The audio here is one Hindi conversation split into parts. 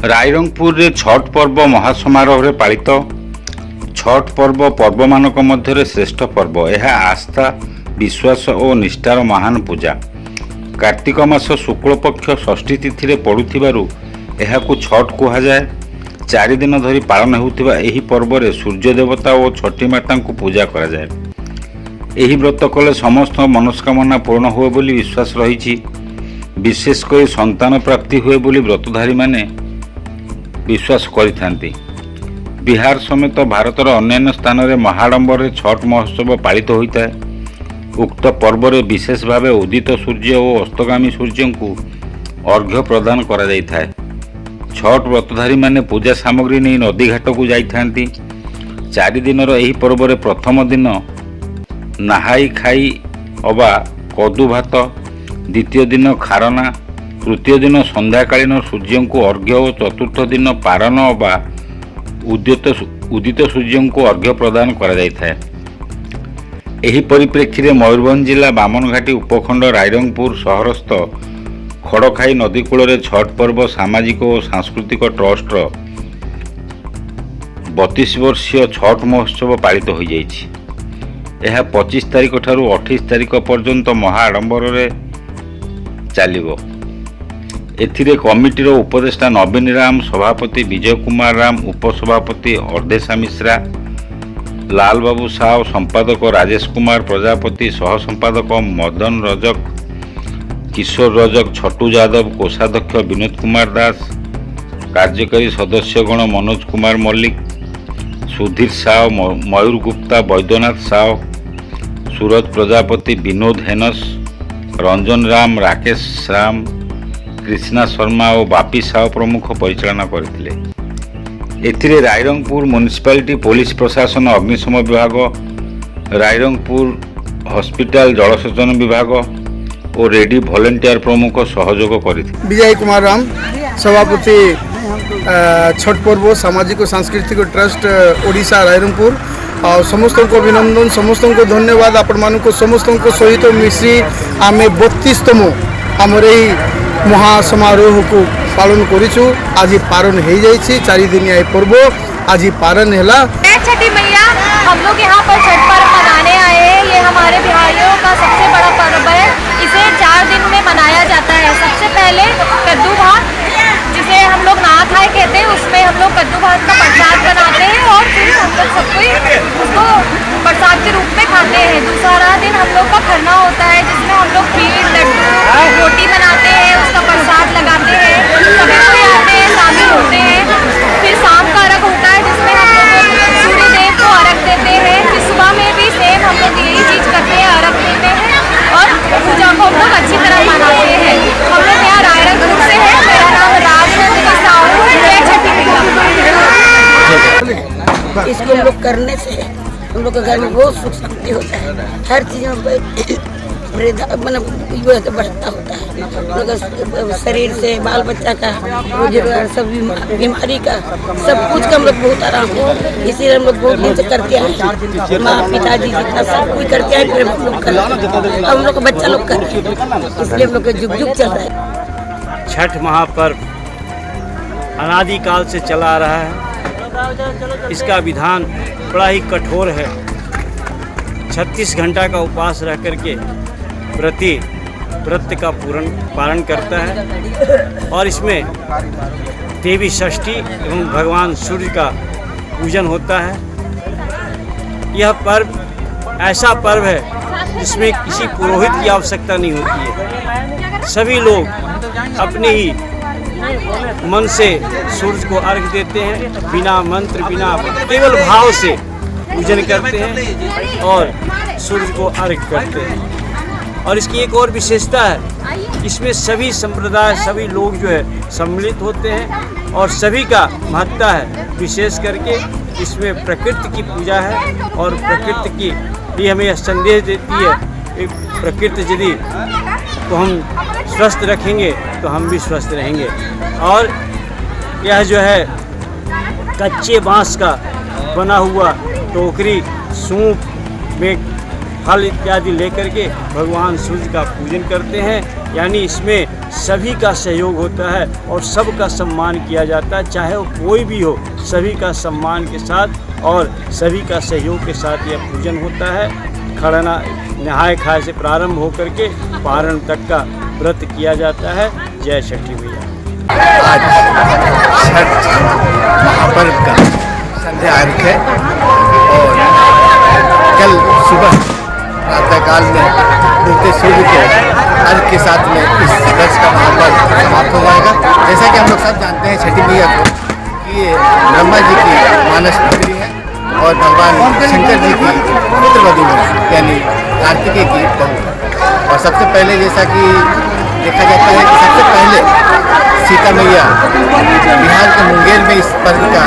रायरंगपुर रे छठ पर्व महासमारोह रे पालित। छठ पर्व पर्वमानक मध्य श्रेष्ठ पर्व। यह आस्था विश्वास और निष्ठार महान पूजा। कार्तिक मास शुक्ल पक्ष षष्ठी तिथि रे पड़ुथिबारु एहाकु छठ कुहाଯାଏ। 4 दिन धरी पालन होउथिबा एही पर्व रे सूर्य देवता और छठी माता को पूजा करा जाए। एही व्रत कले समस्त मनस्कामना पूर्ण हुए बोली विश्वास रही। विशेषकर संतान प्राप्ति हुए बोली व्रतधारी माने विश्वास करिथांती। बिहार समेत भारतर अन्यान्य स्थान में महाडंबर छठ महोत्सव पालित होता है। उक्त पर्व में विशेष भाव उदित सूर्य और अस्तगामी सूर्य को अर्घ्य प्रदान करा जाइथा है। छठ व्रतधारी माने पूजा सामग्री नहीं नदी घाट को जाइथांती। 4 दिन यही पर्व रे प्रथम दिन नहाई खाई अबा कदू भात, द्वितीय दिन खारना, तृतीय दिन संध्याकालीन सूर्य को अर्घ्य और चतुर्थ दिन पारण अबा उदित सूर्य को अर्घ्य प्रदान करा जाइथा है। एही परिप्रेक्षी में मयूरभंज जिला बामनघाटी उपखंड रायरंगपुर सहरस्थ खड़खाई नदीकूल रे छठ पर्व सामाजिक और सांस्कृतिक ट्रस्ट 32 वर्षीय छठ महोत्सव पालित हो जाइछि। यह 25 तारिख ठारू 28 तारिख पर्यंत महाआडंबर रे चलिबो। एथिरे कमिटीर उपदेष्टा नवीन राम, सभापति विजय कुमार राम, उपसभापति अर्धेशा मिश्रा, लाल बाबू साव, संपादक राजेश कुमार प्रजापति, सह संपादक मदन रजक, किशोर रजक, छटू यादव, कोषाध्यक्ष विनोद कुमार दास, कार्यकारी सदस्यगण मनोज कुमार मल्लिक, सुधीर साव, मयूर गुप्ता, वैद्यनाथ साव, सूरज प्रजापति, विनोद हेनस, रंजन राम, राकेश राम, कृष्णा शर्मा और बापी साव प्रमुख परिचालना करथिले। एथिरे रायरंगपुर म्युनिसिपालिटी, पुलिस प्रशासन, अग्निशम विभाग, रायरंगपुर हॉस्पिटल, जलसेचन विभाग और रेडी वॉलंटियर प्रमुख सहयोग करथिले। विजय कुमार राम, सभापति छठ पर्व सामाजिक और सांस्कृतिक ट्रस्ट ओडिशा रायरंगपुर। और समस्त को अभिनंदन, समस्त को धन्यवाद। आपण मानक समस्त सहित मिसी आम 32तम आमर महासमारोह को पालन करिछु। आज पारण हो जाइछि। 4 दिनिया पर्व आज पारण हैला। छठी मैया हम लोग यहाँ पर छठ पर्व मनाने आए हैं। ये हमारे बिहारियों का सबसे बड़ा पर्व है। इसे 4 दिन में मनाया जाता है। सबसे पहले कद्दू भात, जिसे हम लोग नहा खाए कहते हैं, उसमें हम लोग कद्दू भात का प्रसाद बनाते हैं और फिर हम लोग सब कोई उसको प्रसाद के रूप में खाते हैं। दूसरा दिन हम लोग का खरना होता है, जिसमें हम लोग खीर, लड्डू, रोटी बनाते हैं, उसका प्रसाद लगाते हैं, सभी कोई आते हैं, शामिल होते हैं। फिर शाम का अर्घ होता है, जिसमें हम लोग सूर्य देव को अर्घ देते हैं। फिर सुबह में भी सेम हम लोग यही चीज़ करते हैं, अर्घ देते हैं और पूजा को हम लोग अच्छी तरह मनाते हैं। हम लोग यहाँ रायरंगपुर से हैं। मेरा नाम राजनंदिनी साहू है। जय छठी मैया। इसको हम लोग करने से हम लोग के घर में बहुत सुख शांति होता है। हर चीज़ में मतलब बढ़ता होता है। शरीर से, बाल बच्चा का, बुजुर्ग, सब बीमारी का, सब कुछ का हम लोग बहुत आराम है। इसीलिए हम लोग बहुत दिन से करते हैं। माँ पिताजी जितना सब कुछ करते हैं, फिर हम लोग कर अब हम लोग का बच्चा लोग कर रहे हैं। इसलिए हम लोग का जुग जुग चल रहा है। छठ महापर्व अनादिकाल से चला आ रहा है। इसका विधान बड़ा ही कठोर है। 36 घंटा का उपवास रह करके व्रत का पालन करता है और इसमें देवी षष्ठी एवं भगवान सूर्य का पूजन होता है। यह पर्व ऐसा पर्व है जिसमें किसी पुरोहित की आवश्यकता नहीं होती है। सभी लोग अपने ही मन से सूर्य को अर्घ देते हैं, बिना मंत्र, बिना केवल भाव से पूजन करते हैं और सूर्य को अर्घ करते हैं। और इसकी एक और विशेषता है, इसमें सभी संप्रदाय, सभी लोग जो है सम्मिलित होते हैं और सभी का महत्ता है। विशेष करके इसमें प्रकृति की पूजा है और प्रकृति की भी हमें यह संदेश देती है कि प्रकृति यदि तो हम स्वस्थ रखेंगे तो हम भी स्वस्थ रहेंगे। और यह जो है कच्चे बांस का बना हुआ टोकरी सूप में फल इत्यादि लेकर के भगवान सूर्य का पूजन करते हैं। यानी इसमें सभी का सहयोग होता है और सबका सम्मान किया जाता है, चाहे वो कोई भी हो, सभी का सम्मान के साथ और सभी का सहयोग के साथ यह पूजन होता है। खरना नहाय खाए से प्रारंभ होकर के पारण तक का व्रत किया जाता है। जय छठी मैया। आज छठ महापर्व का संध्या अर्घ है और कल सुबह प्रातःकाल में डूबते सूर्य के अर्घ के साथ में इस वर्ष का महापर्व समाप्त हो जाएगा। जैसा कि हम लोग सब जानते हैं छठी मैया को कि ये ब्रह्मा जी की मानस पुत्री है और भगवान शंकर जी की पुत्रवधू है, यानी कार्तिकेय की बहू है। और सबसे पहले जैसा कि देखा जाता है कि सबसे पहले सीता मैया बिहार के मुंगेर में इस पर्व का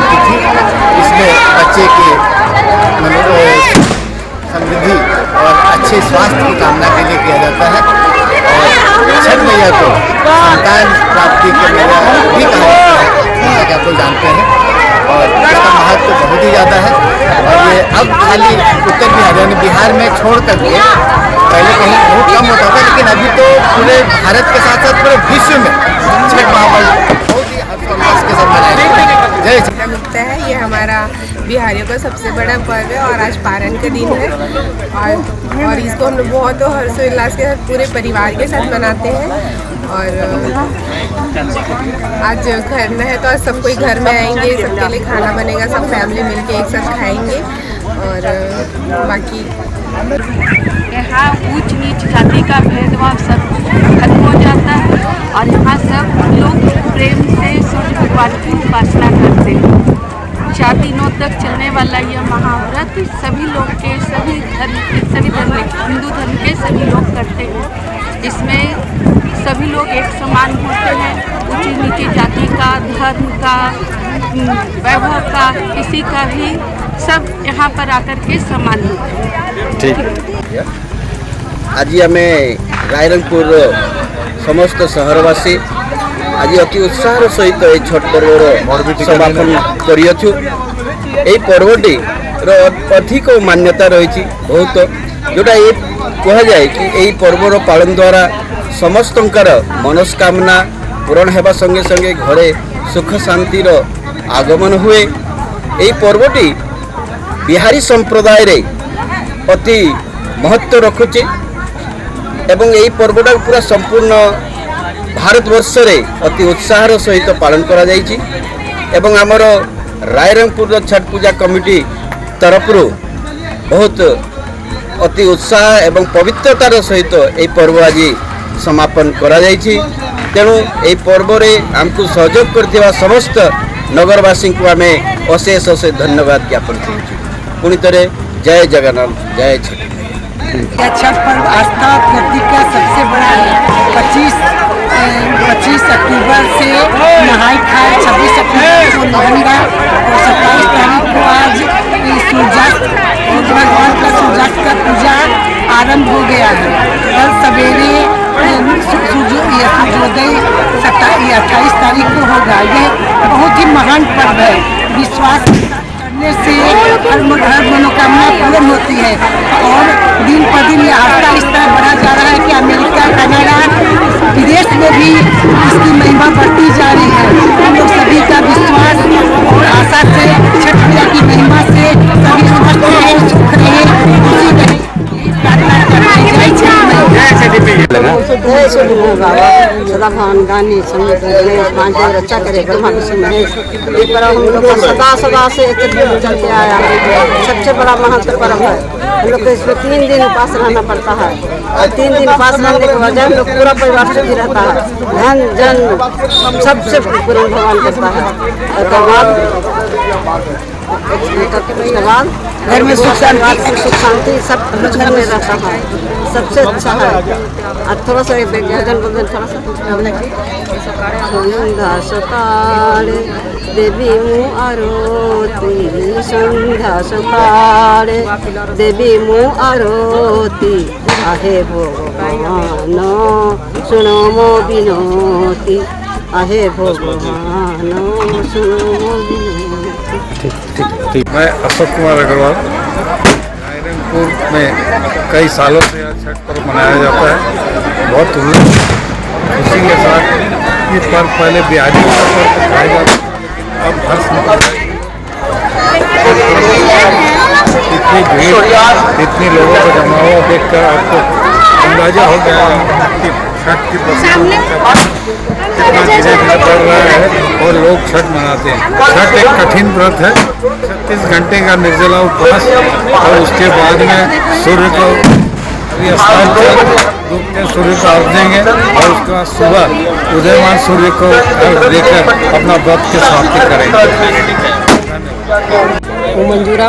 की थी। इसमें बच्चे की समृद्धि और अच्छे स्वास्थ्य की कामना के लिए किया जाता है। और छठ मैया को संतान प्राप्ति के मैया भी कहा जाता है, जैसा कि आप लोग जानते हैं। और इसका महत्व तो बहुत ही ज़्यादा है। और ये अब खाली उत्तर बिहार यानी बिहार में छोड़ करके पहले कहीं बहुत कम होता था, लेकिन अभी तो पूरे भारत के साथ साथ पूरे विश्व में छठ महापर्व बहुत ही हर्षोल्लास के साथ मनाया जाता है। जय छठ। लगता है ये हमारा बिहारियों का सबसे बड़ा पर्व है और आज पारण का दिन है और इसको हम लोग बहुत हर्षोल्लास के साथ पूरे परिवार के साथ मनाते हैं। और आज घर में है तो आज सब कोई घर में आएंगे, सबके लिए खाना बनेगा, सब फैमिली मिलके एक साथ खाएंगे। और बाकी यहाँ ऊंच नीच जाति का भेदभाव सब खत्म हो जाता है और यहाँ सब लोग प्रेम से सूर्य भगवान की उपासना करते हैं। 4 दिनों तक चलने वाला यह महाव्रत सभी लोग के सभी धर्म हिंदू धर्म के सभी लोग करते हैं। इसमें सभी लोग एक समान होते हैं, ऊंची नीची जाति का, धर्म का, वैभव का, किसी का भी, सब यहाँ पर आकर के समान होते हैं। ठीक। आज आमे रायरंगपुर समस्त सहरवासी आज अति उत्साह सहित ये छठ पर्वर समापन करियछु। यही पर्वटी अधिक मान्यता रही बहुत, जोटा ये कह जाए कि यही पर्वर पालन द्वारा समस्तंकर मनस्कामना पूरण हेबा संगे संगे घरे सुख शांतिर आगमन हुए। यही पर्वटी बिहारी संप्रदाय रे अति महत्व रखुचे एवं यही पर्वटा पूरा संपूर्ण भारतवर्ष रे अति उत्साह सहित पालन करा जाइछि। एवं आमर रायरंगपुर छठ पूजा कमिटी तरफ बहुत अति उत्साह एवं पवित्रतार सहित यही पर्व आज समापन करा जाइछि। तेणु यही पर्व रे आमको सहयोग करथिबा समस्त नगरवासी को आमे अशेष अशेष धन्यवाद ज्ञापन करूँ। पुणी थे जय जगन्नाथ, जय छठ। यह छठ पर्व आस्था और प्रतीक का सबसे बड़ा है। 25 अक्टूबर से नहाई खाए, 26 अक्टूबर को लहंगा और 27 तारीख को आज सूर्यास्त भगवान का सूर्यास्त का पूजा आरंभ हो गया है। कल सवेरे सूर्योदय 28 तारीख को होगा। यह बहुत ही महान पर्व है। विश्वास करने से हर मनोकामना पूर्ण होती है और दिन पर दिन यह आस्था इस तरह बढ़ा जा रहा है कि अमेरिका, कनाडा, विदेश में भी इसकी महिमा बढ़ती जा रही है। हम लोग सभी का विश्वास और आशा से छठ पूजा की महिमा से सभी स्वस्थ रहे, सुख रहे, खुशी रहे, प्रार्थना करते हैं। सदा भगवान गानी संगीत गणेश बांधे रक्षा करे ब्रह्मा विष्णु महेश। ये पर्व हम लोग का सदा से चलते आया है। सबसे बड़ा महत्व पर्व है। हम लोग को इसमें 3 दिन उपास रहना पड़ता है और 3 दिन उपास रहने के वजह हम लोग पूरा परिवार सुखी रहता है। धन जन सबसे पूर्ण भगवान करता है। उसके बाद घर में सुख शांति सब घर में रहता है, सबसे अच्छा है। और थोड़ा सा भजन थोड़ा सा संध्या सकाले देवी मु आरती, संध्या सकाले देवी मु आरती, आहे भगवान सुनो मो विनती, आहे भगवान सुनो मो विनती। मैं अशोक कुमार अग्रवाल रायरंगपुर में कई सालों से यह छठ पर्व मनाया जाता है। बहुत उल्लास खुशी के साथ ये पर्व पहले बिहारी स्तर पर मनाया जाता था, अब हर संप्रदाय इतनी भीड़, इतने लोगों का जमा हुआ देखकर आपको अंदाजा हो गया कि छठ की कितना धीरे धीरे बढ़ रहा है और लोग छठ मनाते हैं। छठ एक कठिन व्रत है, 36 घंटे का निर्जला उपवास और उसके बाद में सूर्य को स्थान पर डूबते सूर्य को अर्घ देंगे और उसके बाद सुबह उदयमान सूर्य को अर्घ देकर अपना व्रत की समाप्ति करेंगे। ମୁଁ ମଞ୍ଜୁରା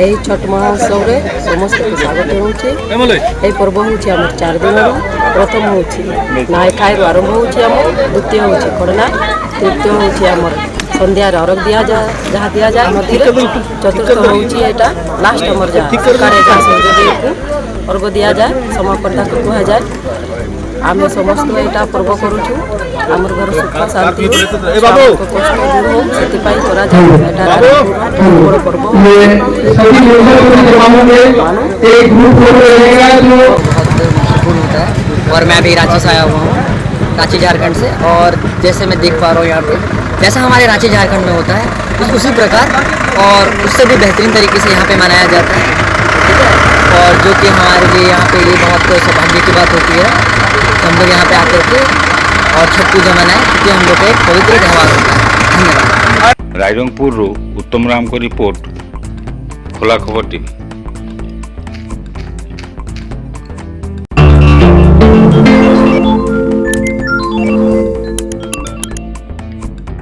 ଏହି ଛठ ମହୋତ୍ସବରେ ସମସ୍ତଙ୍କୁ ସ୍ୱାଗତ ହେଉଛି। ଏହି ପର୍ବ ହେଉଛି ଆମର 4 ଦିନର। ପ୍ରଥମ ହେଉଛି ନୂଆଖାଇରୁ ଆରମ୍ଭ ହେଉଛି ଆମର, ଦ୍ୱିତୀୟ ହେଉଛି ଖଡ଼ନା, ତୃତୀୟ ହେଉଛି ଆମର ସନ୍ଧ୍ୟାରେ ଅରଗ ଦିଆଯାଏ ଯାହା ଦିଆଯାଏ ମନ୍ଦିର, ଚତୁର୍ଥ ହେଉଛି ଏଇଟା ଲାଷ୍ଟ ଆମର ଯାହା ସକାଳେ ଯାହା ସୂର୍ଯ୍ୟଦେବକୁ ଅର୍ଘ ଦିଆଯାଏ, ସମାପନ ତାକୁ କୁହାଯାଏ। ଆମେ ସମସ୍ତ ଏଇଟା ପର୍ବ କରୁଛୁ, ଆମର ଘର ସୁଖ ଶାନ୍ତି କଷ୍ଟ ଦୂର ହଉ ସେଥିପାଇଁ କରାଯାଏ। ଏଟା ବଡ଼ ପର୍ବ और मैं भी रांची से आया हुआ हूँ, रांची झारखंड से। और जैसे मैं देख पा रहा हूँ यहाँ पे जैसा हमारे रांची झारखंड में होता है उसी प्रकार और उससे भी बेहतरीन तरीके से यहाँ पे मनाया जाता है, ठीक है। और जो कि हमारे लिए यहाँ पे ये बहुत सौभाग्य की बात होती है कि हम लोग यहाँ पे आकर के और छठ पूजा मनाएं, क्योंकि हम लोग का एक पवित्र त्यौहार होता है। धन्यवाद। रायरंगपुर उत्तम राम को रिपोर्ट, खोला खबर टीवी।